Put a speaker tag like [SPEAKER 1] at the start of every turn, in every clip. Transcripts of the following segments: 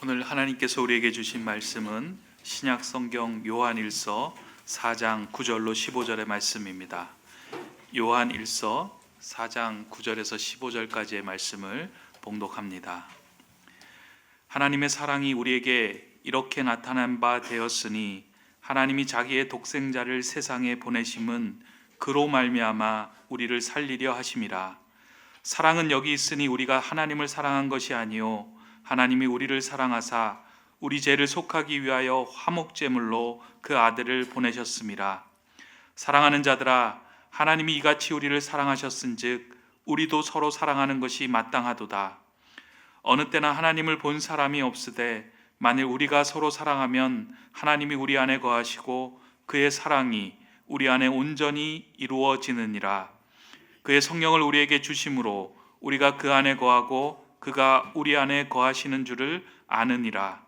[SPEAKER 1] 오늘 하나님께서 우리에게 주신 말씀은 신약 성경 요한일서 4장 9절로 15절의 말씀입니다. 요한일서 4장 9절에서 15절까지의 말씀을 봉독합니다. 하나님의 사랑이 우리에게 이렇게 나타난 바 되었으니 하나님이 자기의 독생자를 세상에 보내심은 그로 말미암아 우리를 살리려 하심이라. 사랑은 여기 있으니 우리가 하나님을 사랑한 것이 아니요 하나님이 우리를 사랑하사 우리 죄를 속하기 위하여 화목제물로 그 아들을 보내셨음이라. 사랑하는 자들아, 하나님이 이같이 우리를 사랑하셨은즉 우리도 서로 사랑하는 것이 마땅하도다. 어느 때나 하나님을 본 사람이 없으되 만일 우리가 서로 사랑하면 하나님이 우리 안에 거하시고 그의 사랑이 우리 안에 온전히 이루어지느니라. 그의 성령을 우리에게 주심으로 우리가 그 안에 거하고 그가 우리 안에 거하시는 줄을 아느니라.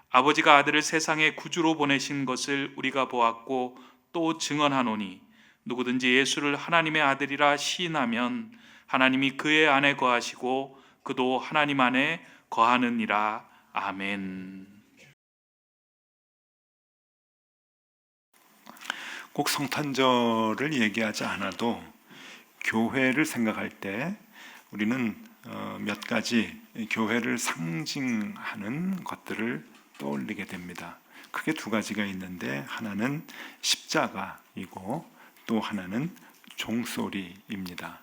[SPEAKER 1] 아버지가 아들을 세상에 구주로 보내신 것을 우리가 보았고 또 증언하노니 누구든지 예수를 하나님의 아들이라 시인하면 하나님이 그의 안에 거하시고 그도 하나님 안에 거하느니라. 아멘.
[SPEAKER 2] 꼭 성탄절을 얘기하지 않아도 교회를 생각할 때 우리는 몇 가지 교회를 상징하는 것들을 떠올리게 됩니다. 크게 두 가지가 있는데 하나는 십자가이고 또 하나는 종소리입니다.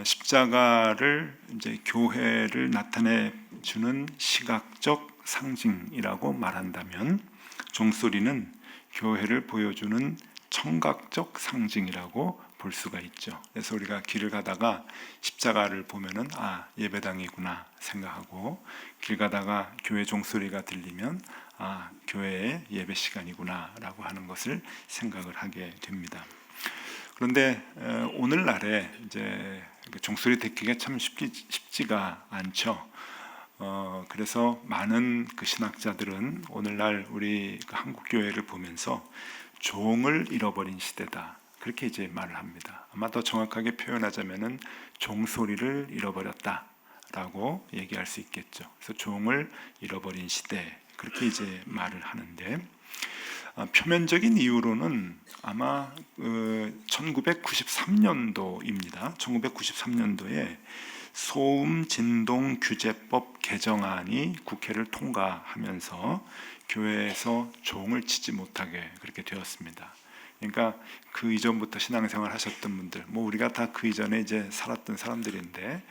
[SPEAKER 2] 십자가를 이제 교회를 나타내 주는 시각적 상징이라고 말한다면 종소리는 교회를 보여주는 청각적 상징이라고 볼 수가 있죠. 그래서 우리가 길을 가다가 십자가를 보면은 예배당이구나 생각하고, 길 가다가 교회 종소리가 들리면 교회의 예배 시간이구나라고 하는 것을 생각을 하게 됩니다. 그런데 오늘날에 이제 종소리 듣기가 참 쉽지가 않죠. 그래서 많은 신학자들은 오늘날 우리 한국 교회를 보면서 종을 잃어버린 시대다, 그렇게 이제 말을 합니다. 아마 더 정확하게 표현하자면은 종소리를 잃어버렸다라고 얘기할 수 있겠죠. 그래서 종을 잃어버린 시대, 그렇게 이제 말을 하는데, 표면적인 이유로는 아마 1993년도입니다. 1993년도에 소음진동규제법 개정안이 국회를 통과하면서 교회에서 종을 치지 못하게 그렇게 되었습니다. 그러니까 그 이전부터 신앙생활 하셨던 분들, 우리가 다 그 이전에 이제 살았던 사람들인데,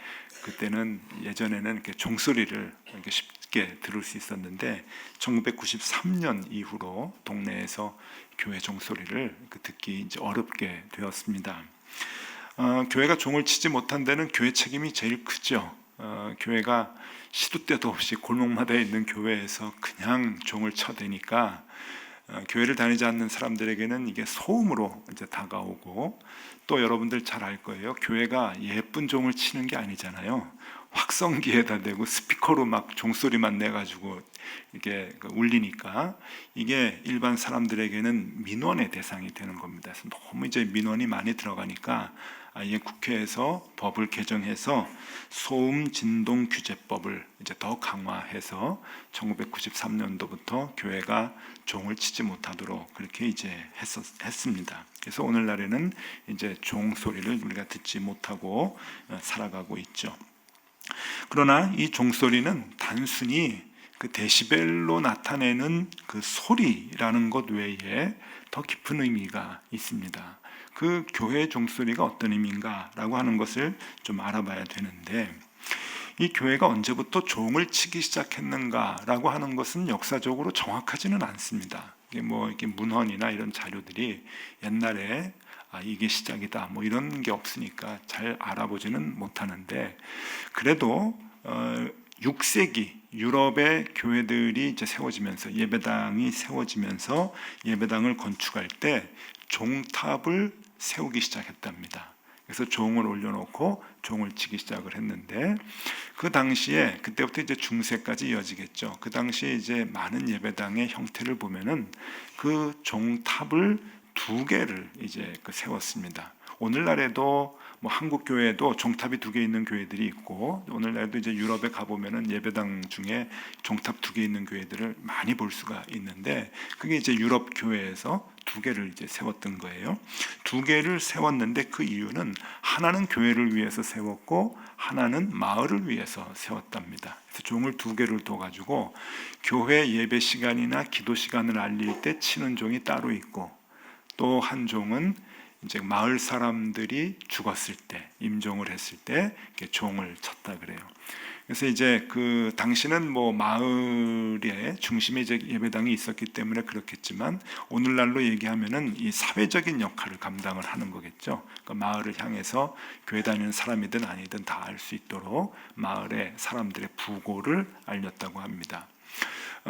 [SPEAKER 2] 그때는 예전에는 이렇게 종소리를 이렇게 쉽게 들을 수 있었는데 1993년 이후로 동네에서 교회 종소리를 듣기 이제 어렵게 되었습니다. 교회가 종을 치지 못한 데는 교회 책임이 제일 크죠. 교회가 시도 때도 없이 골목마다 있는 교회에서 그냥 종을 쳐대니까 교회를 다니지 않는 사람들에게는 이게 소음으로 이제 다가오고, 또 여러분들 잘 알 거예요. 교회가 예쁜 종을 치는 게 아니잖아요. 확성기에다 대고 스피커로 막 종소리만 내가지고 이게 울리니까 이게 일반 사람들에게는 민원의 대상이 되는 겁니다. 그래서 너무 이제 민원이 많이 들어가니까 아예 국회에서 법을 개정해서 소음진동규제법을 이제 더 강화해서 1993년도부터 교회가 종을 치지 못하도록 그렇게 이제 했습니다. 그래서 오늘날에는 이제 종 소리를 우리가 듣지 못하고 살아가고 있죠. 그러나 이 종소리는 단순히 그 데시벨로 나타내는 그 소리라는 것 외에 더 깊은 의미가 있습니다. 그 교회의 종소리가 어떤 의미인가라고 하는 것을 좀 알아봐야 되는데, 이 교회가 언제부터 종을 치기 시작했는가라고 하는 것은 역사적으로 정확하지는 않습니다. 이게 문헌이나 이런 자료들이 옛날에 이게 시작이다 이런 게 없으니까 잘 알아보지는 못하는데, 그래도 6세기 유럽의 교회들이 이제 세워지면서, 예배당이 세워지면서 예배당을 건축할 때 종탑을 세우기 시작했답니다. 그래서 종을 올려놓고 종을 치기 시작을 했는데, 그 당시에 그때부터 이제 중세까지 이어지겠죠. 그 당시에 이제 많은 예배당의 형태를 보면은 그 종탑을 2개를 이제 세웠습니다. 오늘날에도 뭐 한국 교회에도 종탑이 2개 있는 교회들이 있고, 오늘날도 이제 유럽에 가보면은 예배당 중에 종탑 2개 있는 교회들을 많이 볼 수가 있는데, 그게 이제 유럽 교회에서 2개를 이제 세웠던 거예요. 2개를 세웠는데 그 이유는 하나는 교회를 위해서 세웠고 하나는 마을을 위해서 세웠답니다. 그래서 종을 2개를 둬가지고 교회 예배 시간이나 기도 시간을 알릴 때 치는 종이 따로 있고, 또 한 종은 이제 마을 사람들이 죽었을 때, 임종을 했을 때 이렇게 종을 쳤다 그래요. 그래서 이제 그 당시는 뭐 마을의 중심에 이제 예배당이 있었기 때문에 그렇겠지만, 오늘날로 얘기하면은 이 사회적인 역할을 감당을 하는 거겠죠. 그러니까 마을을 향해서 교회 다니는 사람이든 아니든 다 알 수 있도록 마을의 사람들의 부고를 알렸다고 합니다.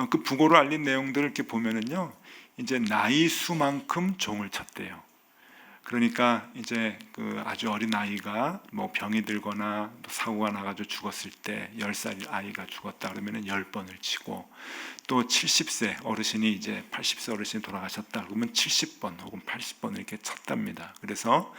[SPEAKER 2] 그 부고를 알린 내용들을 이렇게 보면은요, 이제 나이 수만큼 종을 쳤대요. 그러니까 이제 그 아주 어린 아이가 뭐 병이 들거나 또 사고가 나가지고 죽었을 때 10살 아이가 죽었다 그러면은 10번을 치고, 또 70세 어르신이 이제 80세 어르신이 돌아가셨다 그러면 70번 혹은 80번을 이렇게 쳤답니다. 그래서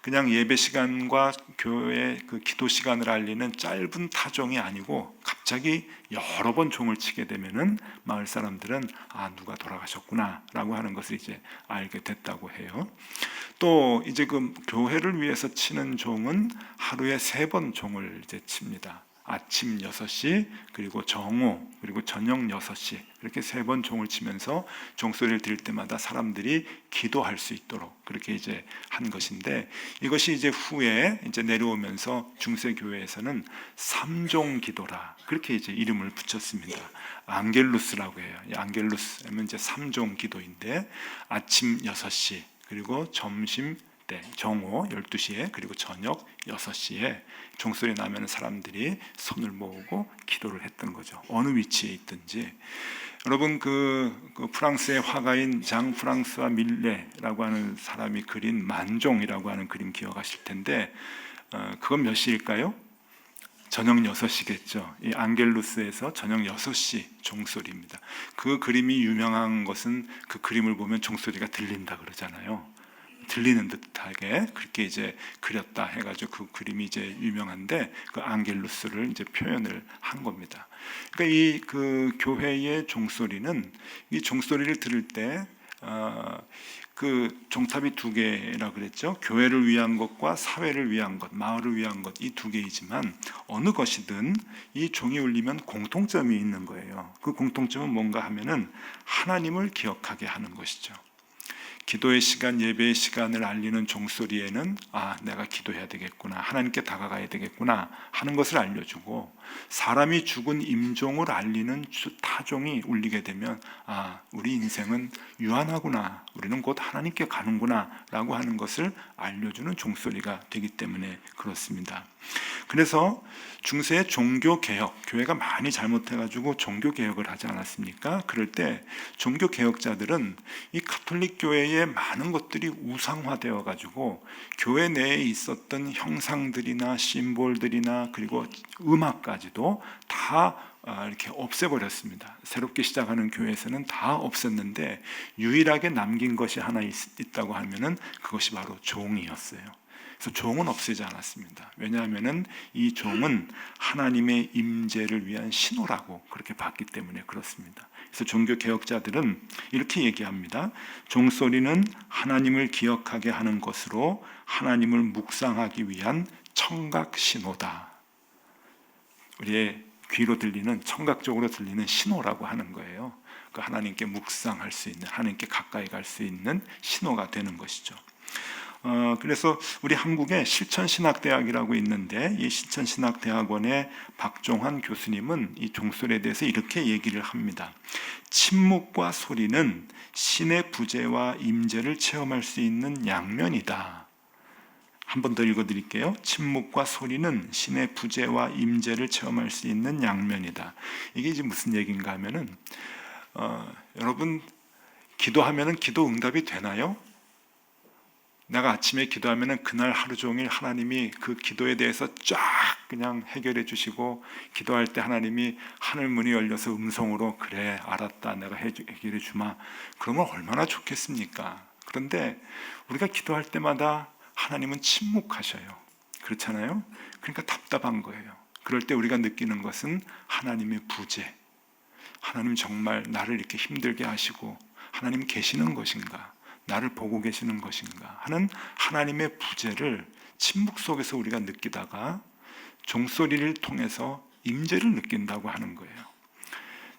[SPEAKER 2] 그냥 예배 시간과 교회 그 기도 시간을 알리는 짧은 타종이 아니고 갑자기 여러 번 종을 치게 되면은 마을 사람들은 아, 누가 돌아가셨구나라고 하는 것을 이제 알게 됐다고 해요. 또 이제 그 교회를 위해서 치는 종은 하루에 3번 종을 이제 칩니다. 아침 6시, 그리고 정오, 그리고 저녁 6시, 이렇게 3번 종을 치면서 종소리를 들을 때마다 사람들이 기도할 수 있도록 그렇게 이제 한 것인데, 이것이 이제 후에 이제 내려오면서 중세 교회에서는 3종 기도라 그렇게 이제 이름을 붙였습니다. 앙겔루스라고 해요. 이 앙겔루스 하면 이제 3종 기도인데, 아침 6시, 그리고 점심 때 정오 12시에, 그리고 저녁 6시에 종소리 나면 사람들이 손을 모으고 기도를 했던 거죠. 어느 위치에 있든지. 여러분 그 프랑스의 화가인 장 프랑스와 밀레라고 하는 사람이 그린 만종이라고 하는 그림 기억하실 텐데, 그건 몇 시일까요? 저녁 6시겠죠. 이 앙겔루스에서 저녁 6시 종소리입니다. 그 그림이 유명한 것은 그 그림을 보면 종소리가 들린다 그러잖아요. 들리는 듯하게 그렇게 이제 그렸다 해가지고 그 그림이 이제 유명한데, 그 앙겔루스를 이제 표현을 한 겁니다. 그러니까 이 그 교회의 종소리는, 이 종소리를 들을 때 그 종탑이 2개라 그랬죠. 교회를 위한 것과 사회를 위한 것, 마을을 위한 것, 이 2개이지만 어느 것이든 이 종이 울리면 공통점이 있는 거예요. 그 공통점은 뭔가 하면은 하나님을 기억하게 하는 것이죠. 기도의 시간, 예배의 시간을 알리는 종소리에는 아, 내가 기도해야 되겠구나, 하나님께 다가가야 되겠구나 하는 것을 알려주고, 사람이 죽은 임종을 알리는 타종이 울리게 되면 아, 우리 인생은 유한하구나, 우리는 곧 하나님께 가는구나 라고 하는 것을 알려주는 종소리가 되기 때문에 그렇습니다. 그래서 중세의 종교개혁, 교회가 많이 잘못해가지고 종교개혁을 하지 않았습니까? 그럴 때 종교개혁자들은 이 가톨릭 교회의 많은 것들이 우상화되어 가지고 교회 내에 있었던 형상들이나 심볼들이나 그리고 음악까지도 다 이렇게 없애버렸습니다. 새롭게 시작하는 교회에서는 다 없앴는데, 유일하게 남긴 것이 하나 있다고 하면은 그것이 바로 종이었어요. 그래서 종은 없애지 않았습니다. 왜냐하면은 이 종은 하나님의 임재를 위한 신호라고 그렇게 봤기 때문에 그렇습니다. 그래서 종교 개혁자들은 이렇게 얘기합니다. 종소리는 하나님을 기억하게 하는 것으로 하나님을 묵상하기 위한 청각 신호다. 우리의 귀로 들리는, 청각적으로 들리는 신호라고 하는 거예요. 그 하나님께 묵상할 수 있는, 하나님께 가까이 갈 수 있는 신호가 되는 것이죠. 그래서 우리 한국에 실천신학대학이라고 있는데, 이 실천신학대학원의 박종환 교수님은 이 종소리에 대해서 이렇게 얘기를 합니다. 침묵과 소리는 신의 부재와 임재를 체험할 수 있는 양면이다. 한 번 더 읽어드릴게요. 침묵과 소리는 신의 부재와 임재를 체험할 수 있는 양면이다. 이게 이제 무슨 얘기인가 하면은, 여러분 기도하면은 기도 응답이 되나요? 내가 아침에 기도하면은 그날 하루 종일 하나님이 그 기도에 대해서 쫙 그냥 해결해 주시고, 기도할 때 하나님이 하늘 문이 열려서 음성으로 그래 알았다, 내가 해결해 주마, 그러면 얼마나 좋겠습니까? 그런데 우리가 기도할 때마다 하나님은 침묵하셔요. 그렇잖아요. 그러니까 답답한 거예요. 그럴 때 우리가 느끼는 것은 하나님의 부재. 하나님 정말 나를 이렇게 힘들게 하시고 하나님 계시는 것인가, 나를 보고 계시는 것인가 하는 하나님의 부재를 침묵 속에서 우리가 느끼다가 종소리를 통해서 임재를 느낀다고 하는 거예요.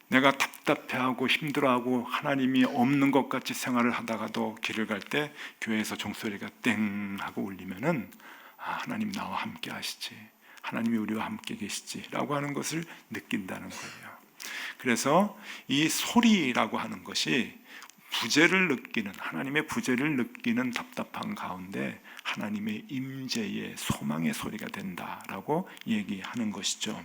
[SPEAKER 2] 내가 답답해하고 힘들어하고 하나님이 없는 것 같이 생활을 하다가도 길을 갈 때 교회에서 종소리가 땡 하고 울리면은 하나님 나와 함께 하시지, 하나님이 우리와 함께 계시지 라고 하는 것을 느낀다는 거예요. 그래서 이 소리라고 하는 것이 부재를 느끼는, 하나님의 부재를 느끼는 답답한 가운데 하나님의 임재의 소망의 소리가 된다라고 얘기하는 것이죠.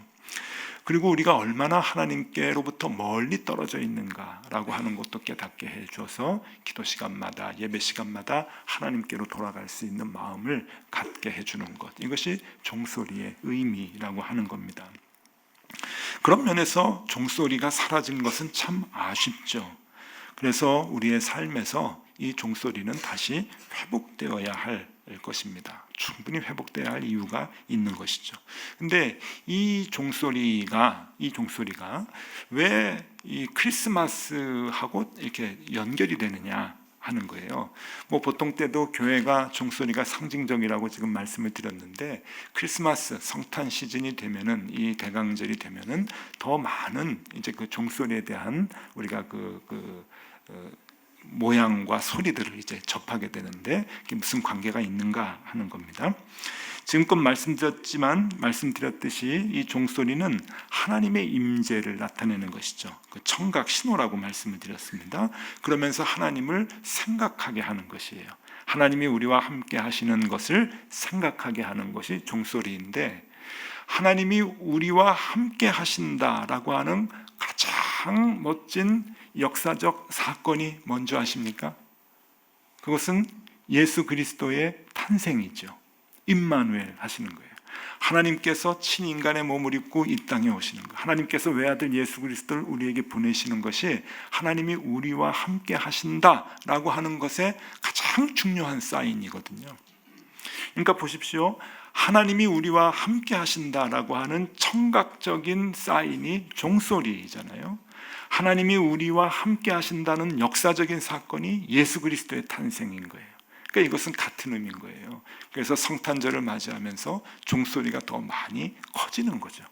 [SPEAKER 2] 그리고 우리가 얼마나 하나님께로부터 멀리 떨어져 있는가라고 하는 것도 깨닫게 해줘서 기도 시간마다, 예배 시간마다 하나님께로 돌아갈 수 있는 마음을 갖게 해주는 것, 이것이 종소리의 의미라고 하는 겁니다. 그런 면에서 종소리가 사라진 것은 참 아쉽죠. 그래서 우리의 삶에서 이 종소리는 다시 회복되어야 할 것입니다. 충분히 회복되어야 할 이유가 있는 것이죠. 근데 이 종소리가 왜 이 크리스마스하고 이렇게 연결이 되느냐 하는 거예요. 보통 때도 교회가 종소리가 상징적이라고 지금 말씀을 드렸는데, 크리스마스 성탄 시즌이 되면은, 이 대강절이 되면은 더 많은 이제 그 종소리에 대한 우리가 모양과 소리들을 이제 접하게 되는데, 이게 무슨 관계가 있는가 하는 겁니다. 지금껏 말씀드렸듯이 이 종소리는 하나님의 임재를 나타내는 것이죠. 그 청각 신호라고 말씀을 드렸습니다. 그러면서 하나님을 생각하게 하는 것이에요. 하나님이 우리와 함께 하시는 것을 생각하게 하는 것이 종소리인데, 하나님이 우리와 함께 하신다라고 하는 가장 멋진 역사적 사건이 뭔지 아십니까? 그것은 예수 그리스도의 탄생이죠. 임마누엘 하시는 거예요. 하나님께서 친인간의 몸을 입고 이 땅에 오시는 것, 하나님께서 외아들 예수 그리스도를 우리에게 보내시는 것이 하나님이 우리와 함께 하신다라고 하는 것의 가장 중요한 사인이거든요. 그러니까 보십시오. 하나님이 우리와 함께 하신다라고 하는 청각적인 사인이 종소리잖아요. 하나님이 우리와 함께 하신다는 역사적인 사건이 예수 그리스도의 탄생인 거예요. 그러니까 이것은 같은 의미인 거예요. 그래서 성탄절을 맞이하면서 종소리가 더 많이 커지는 거죠.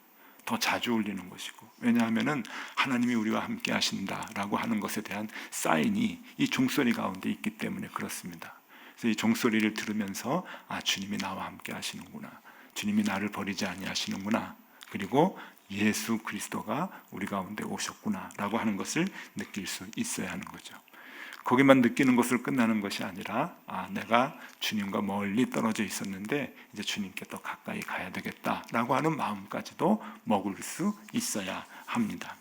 [SPEAKER 2] 더 자주 울리는 것이고, 왜냐하면 하나님이 우리와 함께 하신다라고 하는 것에 대한 사인이 이 종소리 가운데 있기 때문에 그렇습니다. 그래서 이 종소리를 들으면서 주님이 나와 함께 하시는구나, 주님이 나를 버리지 아니하시는구나, 그리고 예수 그리스도가 우리 가운데 오셨구나 라고 하는 것을 느낄 수 있어야 하는 거죠. 거기만 느끼는 것을 끝나는 것이 아니라 내가 주님과 멀리 떨어져 있었는데 이제 주님께 더 가까이 가야 되겠다라고 하는 마음까지도 먹을 수 있어야 합니다.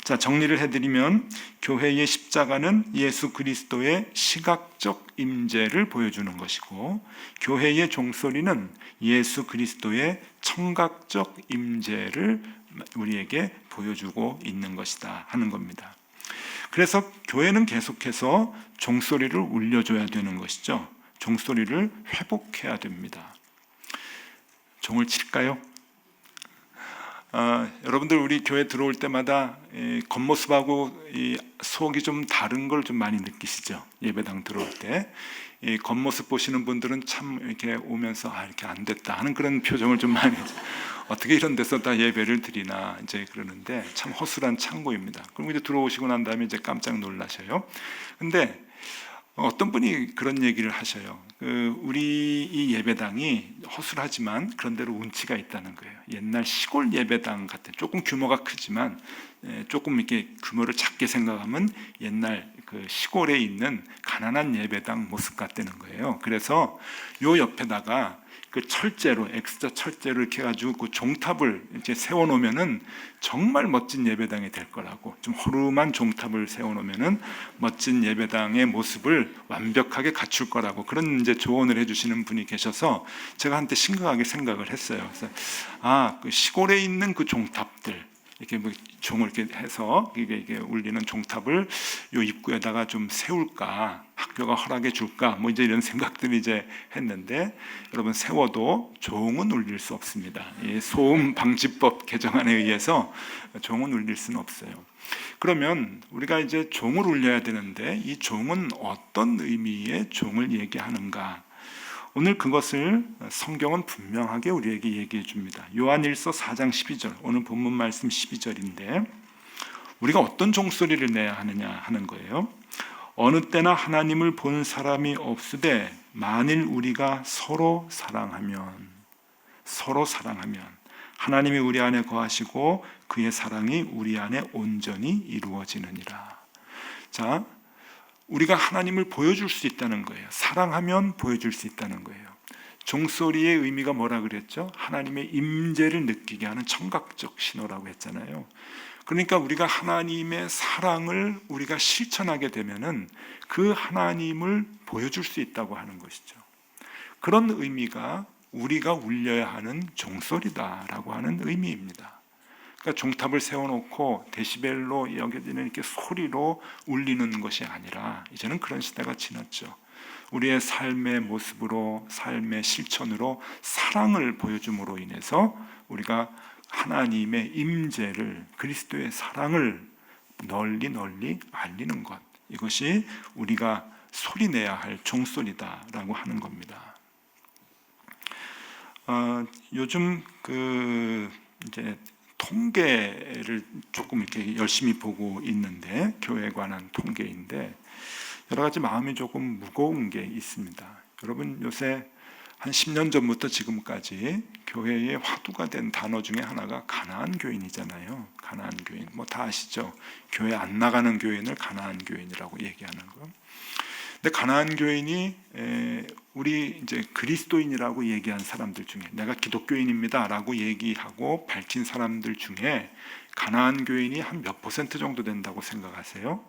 [SPEAKER 2] 자, 정리를 해드리면 교회의 십자가는 예수 그리스도의 시각적 임재를 보여주는 것이고, 교회의 종소리는 예수 그리스도의 청각적 임재를 우리에게 보여주고 있는 것이다 하는 겁니다. 그래서 교회는 계속해서 종소리를 울려줘야 되는 것이죠. 종소리를 회복해야 됩니다. 종을 칠까요? 여러분들 우리 교회 들어올 때마다 겉모습하고 속이 좀 다른 걸 좀 많이 느끼시죠? 예배당 들어올 때 겉모습 보시는 분들은 참 이렇게 오면서 이렇게 안 됐다 하는 그런 표정을 좀 많이 어떻게 이런 데서 다 예배를 드리나 이제 그러는데, 참 허술한 창고입니다. 그럼 이제 들어오시고 난 다음에 이제 깜짝 놀라셔요. 근데 어떤 분이 그런 얘기를 하셔요. 우리 이 예배당이 허술하지만 그런대로 운치가 있다는 거예요. 옛날 시골 예배당 같은, 조금 규모가 크지만 조금 이렇게 규모를 작게 생각하면 옛날 그 시골에 있는 가난한 예배당 모습 같다는 거예요. 그래서 요 옆에다가 그 철제로, X자 철제로 이렇게 해가지고 그 종탑을 이제 세워놓으면은 정말 멋진 예배당이 될 거라고, 좀 허름한 종탑을 세워놓으면은 멋진 예배당의 모습을 완벽하게 갖출 거라고, 그런 이제 조언을 해주시는 분이 계셔서 제가 한때 심각하게 생각을 했어요. 그래서 그 시골에 있는 그 종탑들, 이렇게 뭐 종을 이렇게 해서 이게 울리는 종탑을 요 입구에다가 좀 세울까, 학교가 허락해 줄까, 뭐 이제 이런 생각들을 이제 했는데, 여러분 세워도 종은 울릴 수 없습니다. 이 소음 방지법 개정안에 의해서 종은 울릴 수는 없어요. 그러면 우리가 이제 종을 울려야 되는데, 이 종은 어떤 의미의 종을 얘기하는가? 오늘 그것을 성경은 분명하게 우리에게 얘기해 줍니다. 요한일서 4장 12절, 오늘 본문 말씀 12절인데 우리가 어떤 종소리를 내야 하느냐 하는 거예요. 어느 때나 하나님을 본 사람이 없으되 만일 우리가 서로 사랑하면 하나님이 우리 안에 거하시고 그의 사랑이 우리 안에 온전히 이루어지느니라. 자, 우리가 하나님을 보여줄 수 있다는 거예요. 사랑하면 보여줄 수 있다는 거예요. 종소리의 의미가 뭐라 그랬죠? 하나님의 임재를 느끼게 하는 청각적 신호라고 했잖아요. 그러니까 우리가 하나님의 사랑을 우리가 실천하게 되면은 그 하나님을 보여줄 수 있다고 하는 것이죠. 그런 의미가 우리가 울려야 하는 종소리다라고 하는 의미입니다. 그러니까 종탑을 세워놓고 데시벨로 여겨지는 이렇게 소리로 울리는 것이 아니라 이제는 그런 시대가 지났죠. 우리의 삶의 모습으로, 삶의 실천으로 사랑을 보여줌으로 인해서 우리가 하나님의 임재를, 그리스도의 사랑을 널리 알리는 것, 이것이 우리가 소리내야 할 종소리다라고 하는 겁니다. 요즘 이제 통계를 조금 이렇게 열심히 보고 있는데, 교회에 관한 통계인데 여러 가지 마음이 조금 무거운 게 있습니다. 여러분, 요새 한 10년 전부터 지금까지 교회의 화두가 된 단어 중에 하나가 가나안 교인이잖아요. 가나안 교인, 뭐 다 아시죠? 교회 안 나가는 교인을 가나안 교인이라고 얘기하는 거. 근데 가나안 교인이 우리 이제 그리스도인이라고 얘기한 사람들 중에, 내가 기독교인입니다라고 얘기하고 밝힌 사람들 중에 가나안 교인이 한 몇 퍼센트 정도 된다고 생각하세요?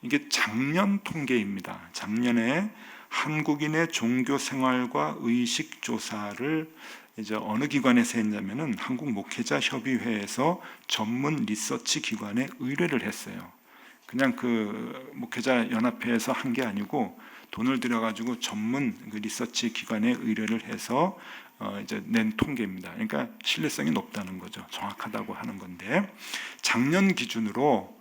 [SPEAKER 2] 이게 작년 통계입니다. 작년에 한국인의 종교 생활과 의식 조사를 이제 어느 기관에서 했냐면은 한국 목회자 협의회에서 전문 리서치 기관에 의뢰를 했어요. 그냥 그 목회자 연합회에서 한 게 아니고 돈을 들여가지고 전문 그 리서치 기관에 의뢰를 해서 이제 낸 통계입니다. 그러니까 신뢰성이 높다는 거죠. 정확하다고 하는 건데, 작년 기준으로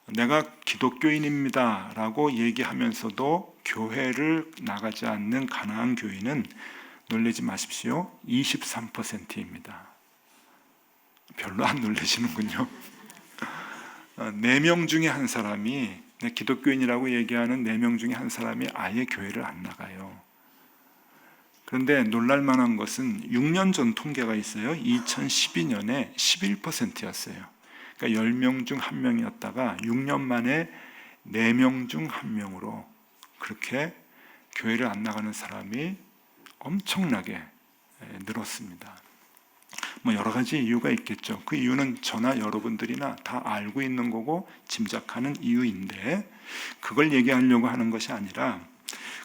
[SPEAKER 2] 내가 기독교인입니다라고 얘기하면서도 교회를 나가지 않는 가나안 교인은, 놀라지 마십시오, 23%입니다. 별로 안 놀라시는군요. 4명 중에 한 사람이, 기독교인이라고 얘기하는 4명 중에 한 사람이 아예 교회를 안 나가요. 그런데 놀랄만한 것은 6년 전 통계가 있어요. 2012년에 11%였어요. 그러니까 10명 중 1명이었다가 6년 만에 4명 중 1명으로 그렇게 교회를 안 나가는 사람이 엄청나게 늘었습니다. 뭐 여러 가지 이유가 있겠죠. 그 이유는 저나 여러분들이나 다 알고 있는 거고 짐작하는 이유인데, 그걸 얘기하려고 하는 것이 아니라,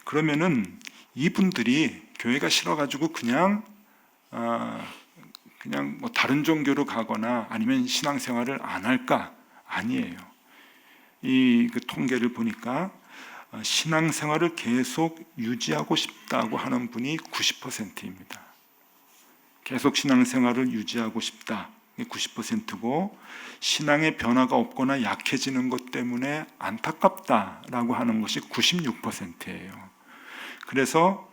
[SPEAKER 2] 그러면은 이분들이 교회가 싫어가지고 그냥 뭐 다른 종교로 가거나 아니면 신앙생활을 안 할까? 아니에요. 그 통계를 보니까 신앙생활을 계속 유지하고 싶다고 하는 분이 90%입니다. 계속 신앙생활을 유지하고 싶다, 90%고, 신앙의 변화가 없거나 약해지는 것 때문에 안타깝다라고 하는 것이 96%예요. 그래서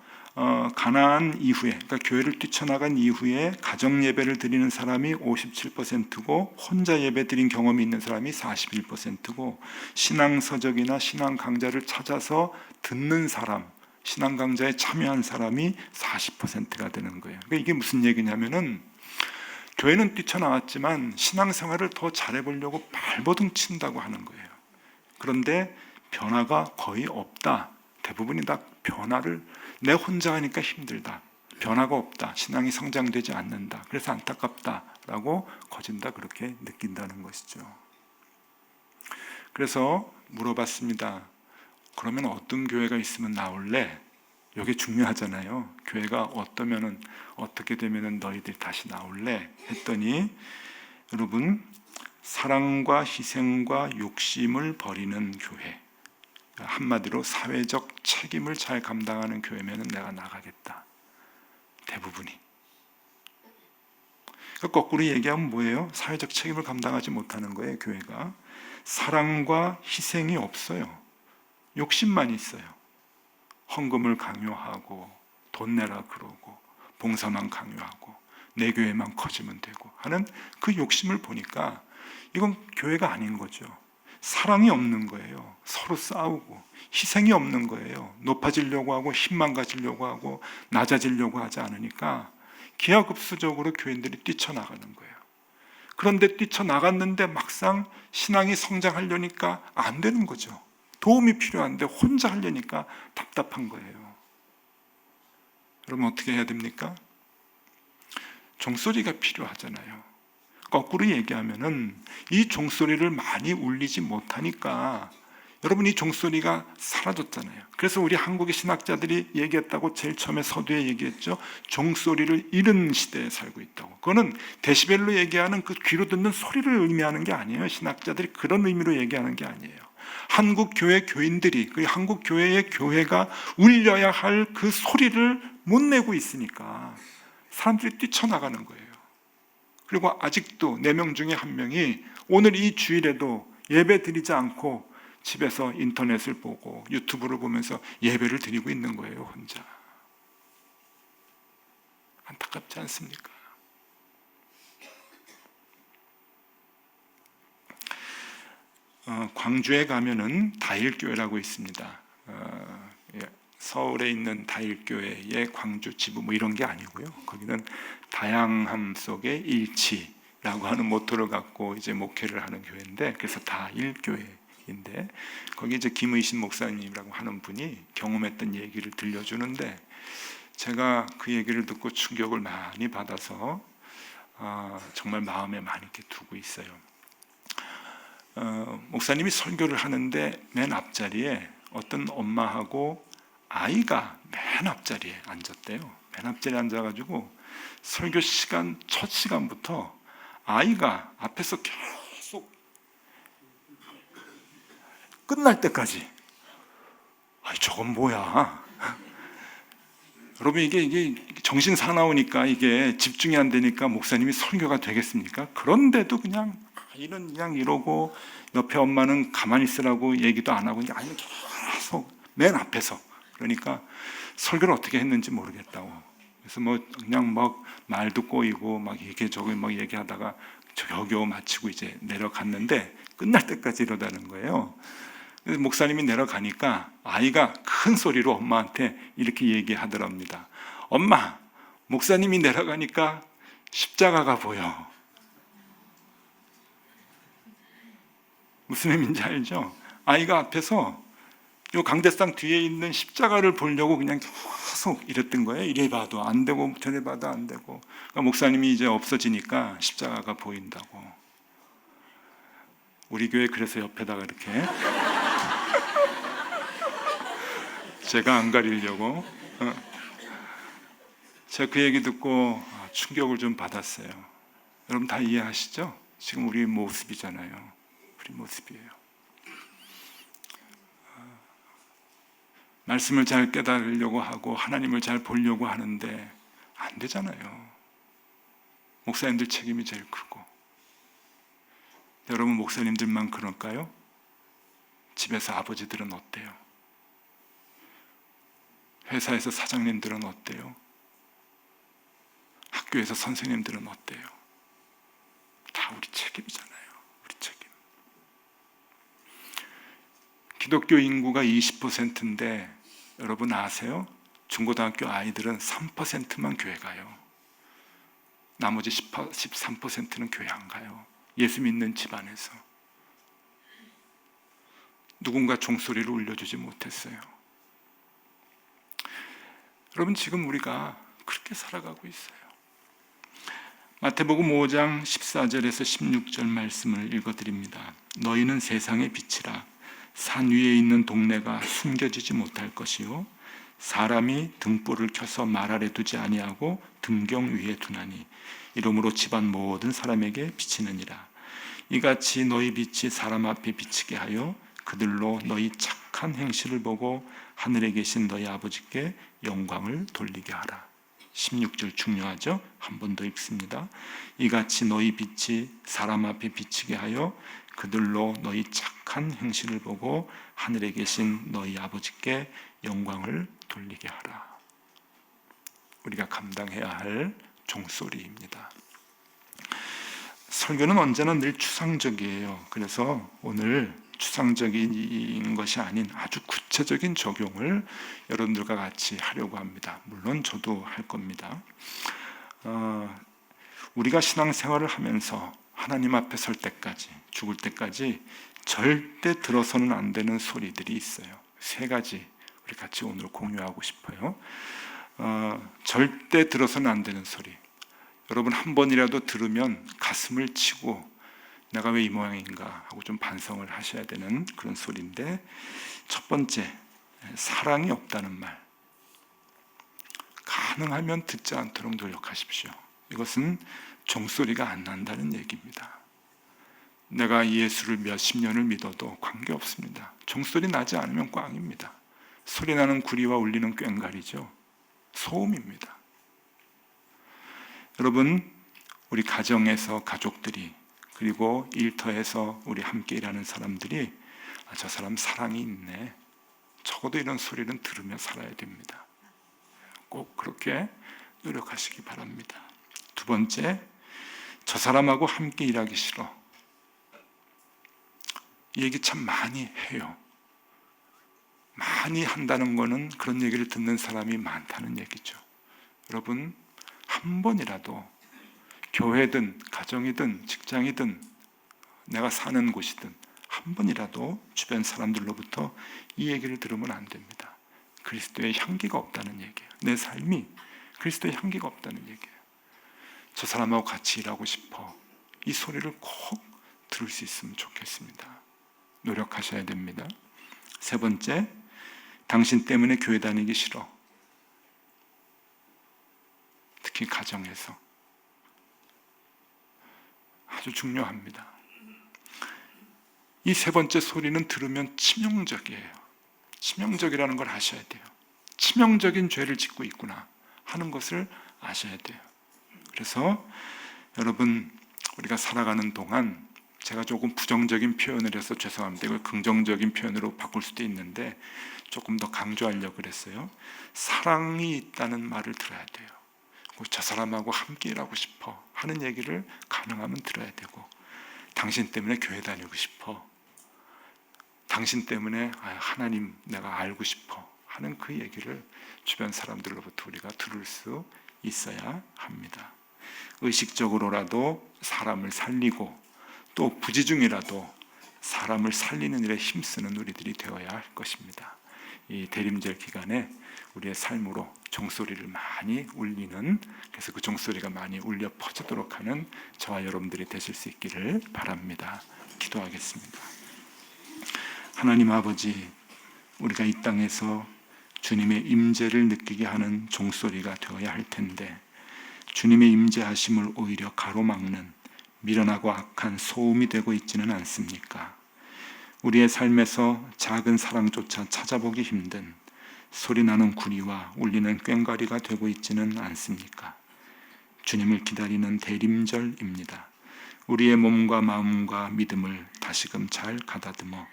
[SPEAKER 2] 가나안 이후에, 그러니까 교회를 뛰쳐나간 이후에 가정 예배를 드리는 사람이 57%고 혼자 예배 드린 경험이 있는 사람이 41%고 신앙 서적이나 신앙 강좌를 찾아서 듣는 사람, 신앙 강좌에 참여한 사람이 40%가 되는 거예요. 그러니까 이게 무슨 얘기냐면은, 교회는 뛰쳐나왔지만 신앙생활을 더 잘해보려고 발버둥 친다고 하는 거예요. 그런데 변화가 거의 없다. 대부분이 다 변화를, 내 혼자 하니까 힘들다, 변화가 없다, 신앙이 성장되지 않는다, 그래서 안타깝다라고 거진다, 그렇게 느낀다는 것이죠. 그래서 물어봤습니다. 그러면 어떤 교회가 있으면 나올래? 이게 중요하잖아요. 교회가 어떻게 되면은 너희들이 다시 나올래? 했더니 여러분, 사랑과 희생과 욕심을 버리는 교회, 한마디로 사회적 책임을 잘 감당하는 교회면 내가 나가겠다. 대부분이. 거꾸로 얘기하면 뭐예요? 사회적 책임을 감당하지 못하는 거예요. 교회가 사랑과 희생이 없어요. 욕심만 있어요. 헌금을 강요하고 돈 내라 그러고 봉사만 강요하고 내 교회만 커지면 되고 하는 그 욕심을 보니까 이건 교회가 아닌 거죠. 사랑이 없는 거예요. 서로 싸우고 희생이 없는 거예요. 높아지려고 하고 힘만 가지려고 하고 낮아지려고 하지 않으니까 기하급수적으로 교인들이 뛰쳐나가는 거예요. 그런데 뛰쳐나갔는데 막상 신앙이 성장하려니까 안 되는 거죠. 도움이 필요한데 혼자 하려니까 답답한 거예요. 그러면 어떻게 해야 됩니까? 종소리가 필요하잖아요. 거꾸로 얘기하면은 이 종소리를 많이 울리지 못하니까 여러분 이 종소리가 사라졌잖아요. 그래서 우리 한국의 신학자들이 얘기했다고 제일 처음에 서두에 얘기했죠. 종소리를 잃은 시대에 살고 있다고. 그거는 데시벨로 얘기하는 그 귀로 듣는 소리를 의미하는 게 아니에요. 신학자들이 그런 의미로 얘기하는 게 아니에요. 한국 교회 교인들이, 그 한국 교회의 교회가 울려야 할 그 소리를 못 내고 있으니까 사람들이 뛰쳐나가는 거예요. 그리고 아직도 4명 중에 1명이 오늘 이 주일에도 예배 드리지 않고 집에서 인터넷을 보고 유튜브를 보면서 예배를 드리고 있는 거예요. 혼자. 안타깝지 않습니까? 광주에 가면은 다일교회라고 있습니다. 서울에 있는 다일교회의 광주 지부 뭐 이런 게 아니고요. 거기는 다양함 속의 일치라고 하는 모토를 갖고 이제 목회를 하는 교회인데, 그래서 다일교회인데 거기 이제 김의신 목사님이라고 하는 분이 경험했던 얘기를 들려주는데, 제가 그 얘기를 듣고 충격을 많이 받아서 정말 마음에 많이 이렇게 두고 있어요. 목사님이 설교를 하는데 맨 앞자리에 어떤 엄마하고 아이가 맨 앞자리에 앉았대요. 맨 앞자리에 앉아가지고 설교 시간 첫 시간부터 아이가 앞에서 계속 끝날 때까지 저건 뭐야? 여러분 이게 정신 사나우니까 이게 집중이 안 되니까 목사님이 설교가 되겠습니까? 그런데도 그냥 아이는 그냥 이러고 옆에 엄마는 가만히 있으라고 얘기도 안 하고 아이는 계속 맨 앞에서, 그러니까 설교를 어떻게 했는지 모르겠다고. 그래서 뭐 그냥 막 말도 꼬이고 막 이게 저게 막 얘기하다가 겨우겨우 마치고 이제 내려갔는데 끝날 때까지 이러다는 거예요. 그래서 목사님이 내려가니까 아이가 큰 소리로 엄마한테 이렇게 얘기하더랍니다. 엄마, 목사님이 내려가니까 십자가가 보여. 무슨 의미인지 알죠? 아이가 앞에서 요 강대상 뒤에 있는 십자가를 보려고 그냥 계속 이랬던 거예요. 이래 봐도 안 되고 저래 봐도 안 되고. 그러니까 목사님이 이제 없어지니까 십자가가 보인다고. 우리 교회 그래서 옆에다가 이렇게 제가 안 가리려고. 제가 그 얘기 듣고 충격을 좀 받았어요. 여러분 다 이해하시죠? 지금 우리 모습이잖아요. 우리 모습이에요. 말씀을 잘 깨달으려고 하고 하나님을 잘 보려고 하는데 안 되잖아요. 목사님들 책임이 제일 크고. 여러분 목사님들만 그럴까요? 집에서 아버지들은 어때요? 회사에서 사장님들은 어때요? 학교에서 선생님들은 어때요? 다 우리 책임이잖아요. 우리 책임. 기독교 인구가 20%인데 여러분 아세요? 중고등학교 아이들은 3%만 교회 가요. 나머지 13%는 교회 안 가요. 예수 믿는 집안에서. 누군가 종소리를 울려주지 못했어요. 여러분 지금 우리가 그렇게 살아가고 있어요. 마태복음 5장 14절에서 16절 말씀을 읽어드립니다. 너희는 세상의 빛이라. 산 위에 있는 동네가 숨겨지지 못할 것이요 사람이 등불을 켜서 말 아래 두지 아니하고 등경 위에 두나니 이러므로 집안 모든 사람에게 비치느니라. 이같이 너희 빛이 사람 앞에 비치게 하여 그들로 너희 착한 행실을 보고 하늘에 계신 너희 아버지께 영광을 돌리게 하라. 16절 중요하죠? 한 번 더 읽습니다. 이같이 너희 빛이 사람 앞에 비치게 하여 그들로 너희 착한 행실을 보고 하늘에 계신 너희 아버지께 영광을 돌리게 하라. 우리가 감당해야 할 종소리입니다. 설교는 언제나 늘 추상적이에요. 그래서 오늘 추상적인 것이 아닌 아주 구체적인 적용을 여러분들과 같이 하려고 합니다. 물론 저도 할 겁니다. 우리가 신앙생활을 하면서 하나님 앞에 설 때까지, 죽을 때까지 절대 들어서는 안 되는 소리들이 있어요. 세 가지 우리 같이 오늘 공유하고 싶어요. 절대 들어서는 안 되는 소리. 여러분 한 번이라도 들으면 가슴을 치고 내가 왜 이 모양인가 하고 좀 반성을 하셔야 되는 그런 소리인데, 첫 번째, 사랑이 없다는 말. 가능하면 듣지 않도록 노력하십시오. 이것은 종소리가 안 난다는 얘기입니다. 내가 예수를 몇십 년을 믿어도 관계없습니다. 종소리 나지 않으면 꽝입니다. 소리 나는 구리와 울리는 꽹과리죠. 소음입니다. 여러분, 우리 가정에서 가족들이, 그리고 일터에서 우리 함께 일하는 사람들이 저 사람 사랑이 있네, 적어도 이런 소리는 들으며 살아야 됩니다. 꼭 그렇게 노력하시기 바랍니다. 두 번째, 저 사람하고 함께 일하기 싫어. 이 얘기 참 많이 해요. 많이 한다는 것은 그런 얘기를 듣는 사람이 많다는 얘기죠. 여러분, 한 번이라도 교회든 가정이든 직장이든 내가 사는 곳이든 한 번이라도 주변 사람들로부터 이 얘기를 들으면 안 됩니다. 그리스도의 향기가 없다는 얘기예요. 내 삶이 그리스도의 향기가 없다는 얘기예요. 저 사람하고 같이 일하고 싶어. 이 소리를 꼭 들을 수 있으면 좋겠습니다. 노력하셔야 됩니다. 세 번째, 당신 때문에 교회 다니기 싫어. 특히 가정에서 아주 중요합니다. 이 세 번째 소리는 들으면 치명적이에요. 치명적이라는 걸 아셔야 돼요. 치명적인 죄를 짓고 있구나 하는 것을 아셔야 돼요. 그래서 여러분, 우리가 살아가는 동안 제가 조금 부정적인 표현을 해서 죄송합니다. 이걸 긍정적인 표현으로 바꿀 수도 있는데 조금 더 강조하려고 그랬어요. 사랑이 있다는 말을 들어야 돼요. 저 사람하고 함께 일하고 싶어 하는 얘기를 가능하면 들어야 되고, 당신 때문에 교회 다니고 싶어, 당신 때문에 하나님 내가 알고 싶어 하는 그 얘기를 주변 사람들로부터 우리가 들을 수 있어야 합니다. 의식적으로라도 사람을 살리고 또 부지중이라도 사람을 살리는 일에 힘쓰는 우리들이 되어야 할 것입니다. 이 대림절 기간에 우리의 삶으로 종소리를 많이 울리는, 그래서 그 종소리가 많이 울려 퍼지도록 하는 저와 여러분들이 되실 수 있기를 바랍니다. 기도하겠습니다. 하나님 아버지, 우리가 이 땅에서 주님의 임재를 느끼게 하는 종소리가 되어야 할 텐데 주님의 임재하심을 오히려 가로막는 미련하고 악한 소음이 되고 있지는 않습니까? 우리의 삶에서 작은 사랑조차 찾아보기 힘든 소리나는 구리와 울리는 꽹과리가 되고 있지는 않습니까? 주님을 기다리는 대림절입니다. 우리의 몸과 마음과 믿음을 다시금 잘 가다듬어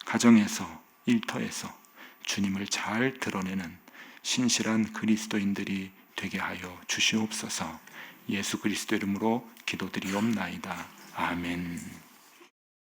[SPEAKER 2] 가정에서, 일터에서 주님을 잘 드러내는 신실한 그리스도인들이 되게 하여 주시옵소서. 예수 그리스도 이름으로 기도드리옵나이다. 아멘.